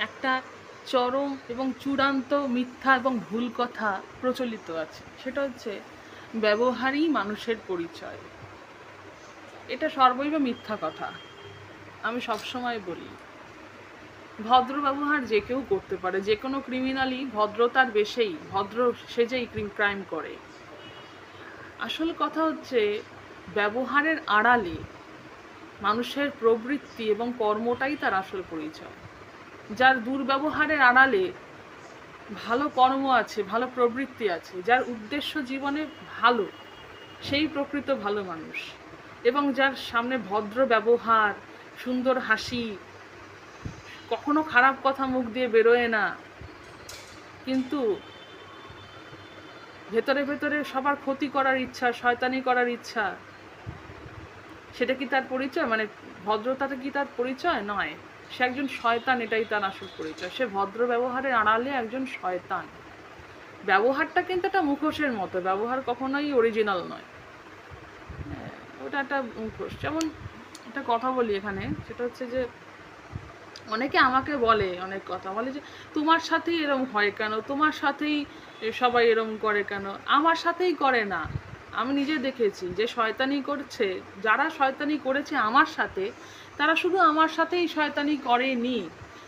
একটা চরম এবং চূড়ান্ত মিথ্যা এবং ভুল কথা প্রচলিত আছে, সেটা হচ্ছে ব্যবহারই মানুষের পরিচয়। এটা সর্বৈব মিথ্যা কথা। আমি সবসময় বলি, ভদ্র ব্যবহার যে কেউ করতে পারে, যে কোনো ক্রিমিনালই ভদ্রতার বেশেই, ভদ্র সেজেই ক্রাইম করে। আসল কথা হচ্ছে ব্যবহারের আড়ালে মানুষের প্রবৃত্তি এবং কর্মটাই তার আসল পরিচয়। যার দুর্ব্যবহারের আড়ালে ভালো কর্ম আছে, ভালো প্রবৃত্তি আছে, যার উদ্দেশ্য জীবনে ভালো, সেই প্রকৃত ভালো মানুষ। এবং যার সামনে ভদ্র ব্যবহার, সুন্দর হাসি, কখনো খারাপ কথা মুখ দিয়ে বেরোয় না, কিন্তু ভেতরে ভেতরে সবার ক্ষতি করার ইচ্ছা, শয়তানি করার ইচ্ছা, সেটা কি তার পরিচয়? মানে ভদ্রতাটা কি তার পরিচয়? নয়, সে একজন শয়তান, এটাই তার আসল পরিচয়। সে ভদ্র ব্যবহারের আড়ালে একজন শয়তান। ব্যবহারটা কিন্তু একটা মুখোশের মতো, ব্যবহার কখনোই অরিজিনাল নয়, ওটা একটা মুখোশ। যেমন একটা কথা বলি এখানে, সেটা হচ্ছে যে অনেকে আমাকে বলে, অনেক কথা বলে যে তোমার সাথেই এরম হয় কেন, তোমার সাথেই সবাই এরম করে কেন। আমার সাথেই করে না। আমি নিজে দেখেছি যে শয়তানি করছে, যারা শয়তানি করেছে আমার সাথে, তারা শুধু আমার সাথেই শয়তানি করেনি,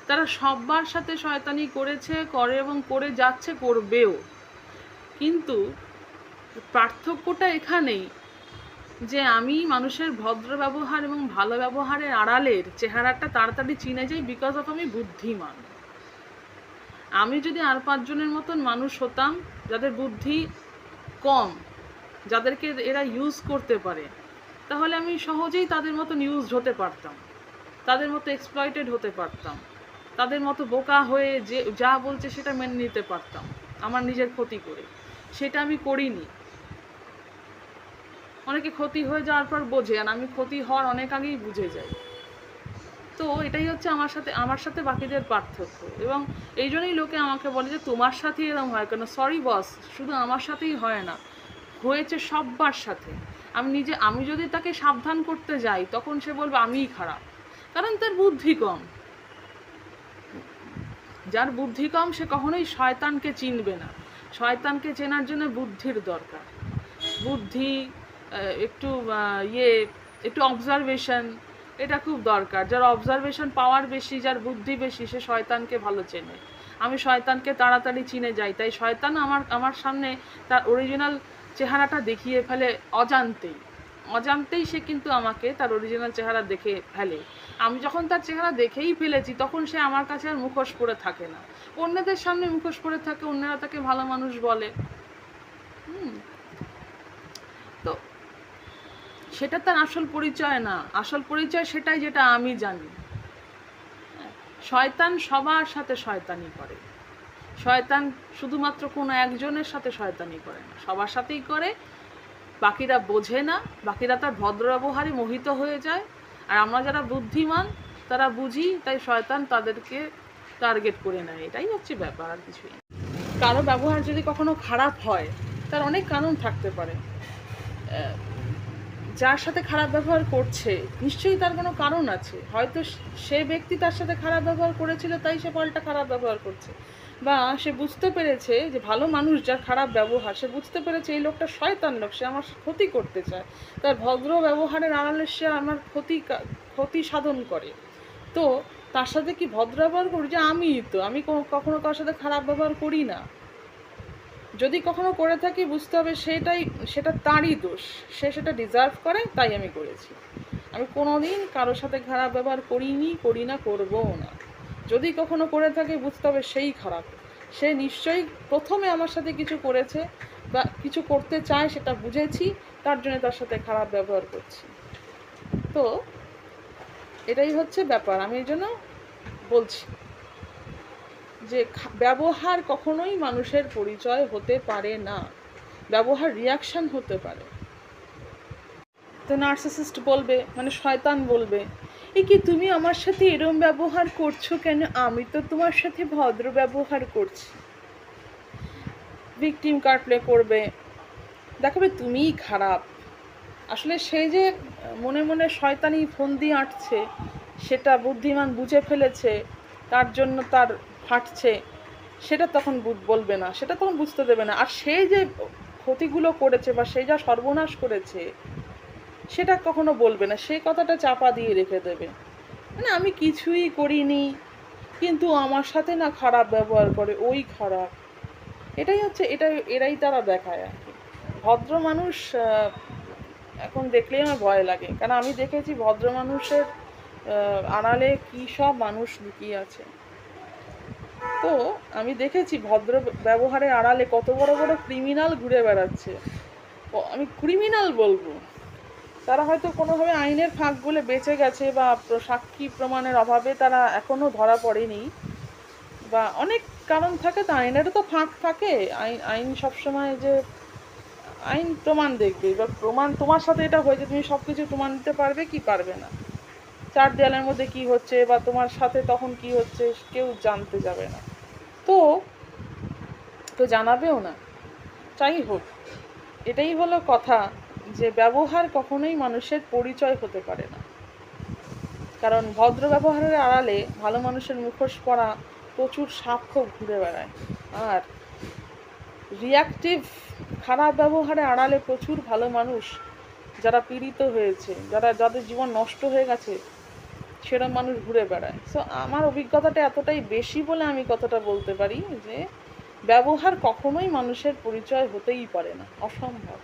তারা সবার সাথে শয়তানি করেছে, করে এবং করে যাচ্ছে, করবেও। কিন্তু পার্থক্যটা এখানেই যে আমি মানুষের ভদ্র ব্যবহার এবং ভালো ব্যবহারের আড়ালের চেহারাটা তাড়াতাড়ি চিনে যাই, বিকজ অফ আমি বুদ্ধিমান। আমি যদি আর পাঁচজনের মতন মানুষ হতাম যাদের বুদ্ধি কম, যাদেরকে এরা ইউজ করতে পারে, তাহলে আমি সহজেই তাদের মতন ইউজড হতে পারতাম, তাদের মতো এক্সপ্লয়েটেড হতে পারতাম, তাদের মতো বোকা হয়ে যে যা বলছে সেটা মেনে নিতে পারতাম আমার নিজের ক্ষতি করে। সেটা আমি করিনি। অনেকে ক্ষতি হয়ে যাওয়ার পর বোঝে, আর আমি ক্ষতি হওয়ার অনেক আগেই বুঝে যাই। তো এটাই হচ্ছে আমার সাথে বাকিদের পার্থক্য। এবং এই জন্যই লোকে আমাকে বলে যে তোমার সাথেই এরকম হয় কেন। সরি বস, শুধু আমার সাথেই হয় না, হয়েছে সব্বার সাথে। আমি যদি তাকে সাবধান করতে যাই, তখন সে বলবে আমিই খারাপ, কারণ তার বুদ্ধি কম। যার বুদ্ধি কম সে কখনোই শয়তানকে চিনবে না। শয়তানকে চেনার জন্য বুদ্ধির দরকার। বুদ্ধি, একটু একটু অবজারভেশন, এটা খুব দরকার। যার অবজারভেশন পাওয়ার বেশি, যার বুদ্ধি বেশি, সে শয়তানকে ভালো চেনে। আমি শয়তানকে তাড়াতাড়ি চিনে যাই, তাই শয়তান আমার সামনে তার অরিজিনাল চেহারাটা দেখিয়ে ফেলে অজান্তেই। অজান্তেই সে কিন্তু আমাকে তার অরিজিনাল চেহারা দেখে ফেলে। আমি যখন তার চেহারা দেখেই ফেলেছি, তখন সে আমার কাছে আর মুখোশ পরে থাকে না, অন্যদের সামনে মুখোশ পরে থাকে, অন্যরা তাকে ভালো মানুষ বলে। তো সেটা তার আসল পরিচয় না। আসল পরিচয় সেটাই যেটা আমি জানি। শয়তান সবার সাথে শয়তানি করে। শয়তান শুধুমাত্র কোনো একজনের সাথে শয়তানি করে না, সবার সাথেই করে। বাকিরা বোঝে না, বাকিরা তার ভদ্র ব্যবহারে মোহিত হয়ে যায়। আর আমরা যারা বুদ্ধিমান তারা বুঝি, তাই শয়তান তাদেরকে টার্গেট করে নেয়। এটাই হচ্ছে ব্যাপার, আর কিছুই না। কারো ব্যবহার যদি কখনো খারাপ হয়, তার অনেক কারণ থাকতে পারে। যার সাথে খারাপ ব্যবহার করছে নিশ্চয়ই তার কোনো কারণ আছে। হয়তো সে ব্যক্তি তার সাথে খারাপ ব্যবহার করেছিল, তাই সে পাল্টা খারাপ ব্যবহার করছে। বা সে বুঝতে পেরেছে যে ভালো মানুষ যার খারাপ ব্যবহার, সে বুঝতে পেরেছে এই লোকটা শয়তান লোক, সে আমার ক্ষতি করতে চায়, তার ভদ্র ব্যবহারের আড়ালে সে আমার ক্ষতি সাধন করে। তো তার সাথে কি ভদ্র ব্যবহার করি? যে আমি কখনো কারোর সাথে খারাপ ব্যবহার করি না। যদি কখনো করে থাকি, বুঝতে হবে সেটা তারই দোষ, সে সেটা ডিজার্ভ করে, তাই আমি করেছি। আমি কোনোদিন কারোর সাথে খারাপ ব্যবহার করিনি, করি না, করবও না। যদি কখনো করে থাকি, বুঝতে হবে সেই খারাপ। সে নিশ্চয়ই প্রথমে আমার সাথে কিছু করেছে বা কিছু করতে চায়, সেটা বুঝেছি, তার জন্য তার সাথে খারাপ ব্যবহার করছি। তো এটাই হচ্ছে ব্যাপার। আমি এই জন্য বলছি যে ব্যবহার কখনোই মানুষের পরিচয় হতে পারে না। ব্যবহার রিয়াকশন হতে পারে। তো নার্সিসিস্ট বলবে, মানে শয়তান বলবে, এ কি তুমি আমার সাথে এরম ব্যবহার করছো কেন, আমি তো তোমার সাথে ভদ্র ব্যবহার করছি। ভিকটিম কার্ড প্লে করবে, দেখাবে তুমিই খারাপ। আসলে সে যে মনে মনে শয়তানি ফন্দি আঁটছে, সেটা বুদ্ধিমান বুঝে ফেলেছে, তার জন্য তার ফাটছে, সেটা তখন বলবে না, সেটা তখন বুঝতে দেবে না। আর সে যে ক্ষতিগুলো করেছে বা সে যা সর্বনাশ করেছে সেটা কখনো বলবে না, সেই কথাটা চাপা দিয়ে রেখে দেবে। মানে আমি কিছুই করিনি, কিন্তু আমার সাথে না খারাপ ব্যবহার করে, ওই খারাপ। এটাই হচ্ছে, এরাই তারা দেখায় আর কি। ভদ্র মানুষ এখন দেখলেই আমার ভয় লাগে, কারণ আমি দেখেছি ভদ্র মানুষের আড়ালে কি সব মানুষ লুকিয়ে আছে। তো আমি দেখেছি ভদ্র ব্যবহারের আড়ালে কত বড় বড় ক্রিমিনাল ঘুরে বেড়াচ্ছে। আমি ক্রিমিনাল বলবো, তারা হয়তো কোনোভাবে আইনের ফাঁক গলে বেঁচে গেছে, বা সাক্ষী প্রমাণের অভাবে তারা এখনো ধরা পড়েনি, বা অনেক কারণ থাকে, তো আইনেরও তো ফাঁক থাকে। আইন আইন সবসময় যে আইন প্রমাণ দেখবে, বা প্রমাণ তোমার সাথে এটা হয়েছে, তুমি সবকিছু প্রমাণ দিতে পারবে কি পারবে না, চার দেয়ালের মধ্যে কি হচ্ছে বা তোমার সাথে তখন কি হচ্ছে কেউ জানতে যাবে না, তো তো জানাবেও না। যাই হোক, এটাই হলো কথা, যে ব্যবহার কখনোই মানুষের পরিচয় হতে পারে না। কারণ ভদ্র ব্যবহারের আড়ালে ভালো মানুষের মুখোশ পরা প্রচুর সাক্ষ্য ঘুরে বেড়ায়। আর রিয়াক্টিভ খারাপ ব্যবহারে আড়ালে প্রচুর ভালো মানুষ, যারা পীড়িত হয়েছে, যাদের জীবন নষ্ট হয়ে গেছে, সেরকম মানুষ ঘুরে বেড়ায়। সো আমার অভিজ্ঞতাটা এতটাই বেশি বলে আমি কথাটা বলতে পারি যে ব্যবহার কখনোই মানুষের পরিচয় হতেই পারে না, অসম্ভব।